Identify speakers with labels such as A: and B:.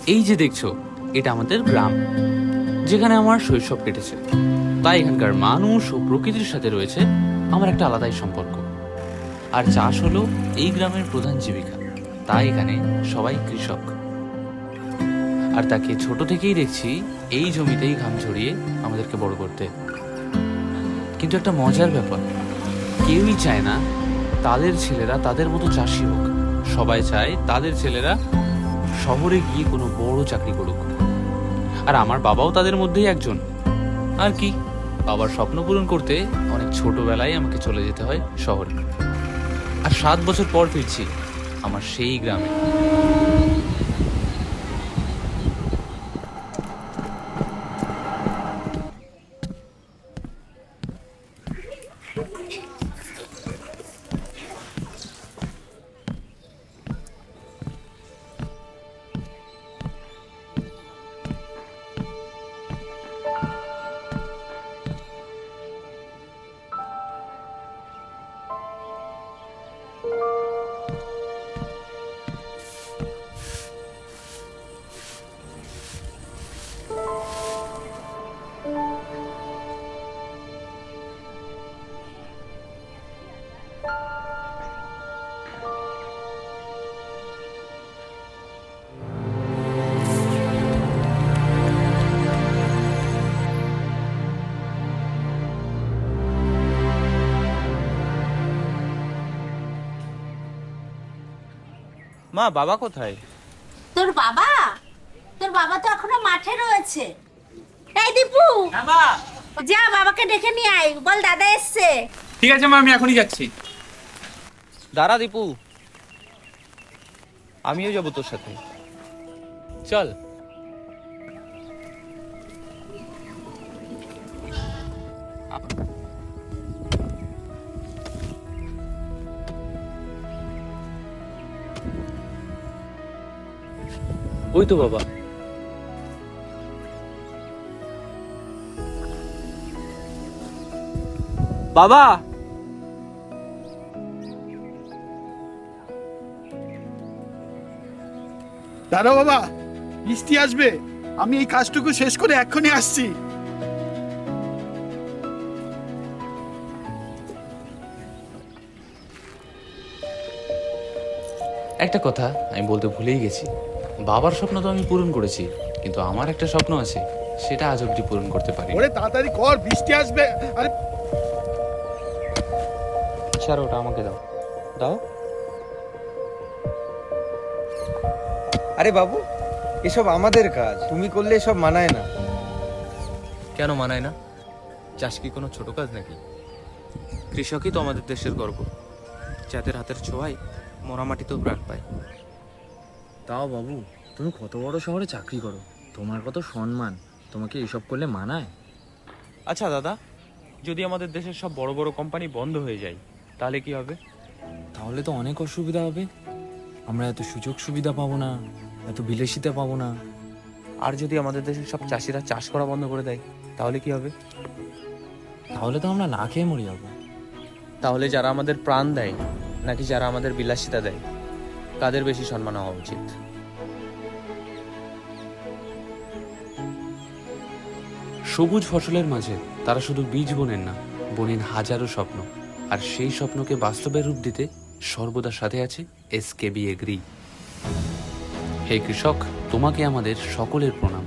A: এই যে দেখছো, এটা আমাদের গ্রাম, যেখানে আমার শৈশব কেটেছে। তাই এখানকার মানুষ ও প্রকৃতির সাথে রয়েছে আমার একটা আলাদাই সম্পর্ক। আর চাষ হলো এই গ্রামের প্রধান জীবিকা, তাই এখানে সবাই কৃষক। আর তাকে ছোট থেকেই দেখছি এই জমিতেই ঘাম ঝরিয়ে আমাদেরকে বড় করতে। কিন্তু একটা মজার ব্যাপার, কেউই চায় না তাদের ছেলেরা তাদের মতো চাষি হোক। সবাই চায় তাদের ছেলেরা শহরে গিয়ে কোনো বড় চাকরি করুক। আর আমার বাবাও তাদের মধ্যেই একজন। আর কি, বাবার স্বপ্ন পূরণ করতে অনেক ছোটবেলায় আমাকে চলে যেতে হয় শহরে। আর 7 বছর পর ফিরছি আমার সেই গ্রামে।
B: মা, বাবা কোথায়?
C: তোর বাবা তোর বাবা তো এখনো মাঠে রয়েছে। এই দীপু, যা বাবাকে ডেকে নিয়ে আয়, বল দাদা এসছে।
D: ঠিক আছে মা, আমি এখনই যাচ্ছি।
B: দাঁড়া দীপু, আমিও যাবো তোর সাথে।
A: চল। ওই তো বাবা।
B: বাবা,
E: দাঁড়াও বাবা, বৃষ্টি আসবে, আমি এই কাজটুকু শেষ করে এক্ষুনি আসছি।
A: একটা কথা আমি বলতে ভুলেই গেছি, বাবার স্বপ্ন তো আমি পূরণ করেছি, কিন্তু আমার একটা স্বপ্ন আছে, সেটা আজ অব্দি পূরণ করতে পারি।
E: ওরে তাড়াতাড়ি কর, বৃষ্টি আসবে। আরে
B: স্যার ওটা আমাকে দাও। দাও।
F: আরে বাবু, এসব আমাদের কাজ, তুমি করলে এসব মানায় না।
B: কেন মানায় না? চাষ কি কোনো ছোট কাজ নাকি? কৃষকই তো আমাদের দেশের গর্ব, যাদের হাতের ছোঁয়ায় মরা মাটিতেও প্রাণ পায়।
G: তাও বাবু, তুমি কত বড় শহরে চাকরি করো, তোমার কত সম্মান, তোমাকে এসব করলে মানায়?
B: আচ্ছা দাদা, যদি আমাদের দেশের সব বড় বড় কোম্পানি বন্ধ হয়ে যায় তাহলে কি হবে?
G: তাহলে তো অনেক অসুবিধা হবে। আমরা এত সুযোগ সুবিধা পাবো না, এত বিলাসিতা পাবো না।
B: আর যদি আমাদের দেশের সব চাষিরা চাষ করা বন্ধ করে দেয় তাহলে কি হবে?
G: তাহলে তো আমরা না খেয়ে মরে যাবো।
B: তাহলে যারা আমাদের প্রাণ দেয় নাকি যারা আমাদের বিলাসিতা দেয়, কাদের বেশি সম্মান হওয়া উচিত?
A: সবুজ ফসলের মাঝে তারা শুধু বীজ বোনেন না, বোনেন হাজারো স্বপ্ন। আর সেই স্বপ্নকে বাস্তবের রূপ দিতে সর্বদা সাথে আছে এসকেবি এগ্রি। হে কৃষক, তোমাকে আমাদের সকলের প্রণাম।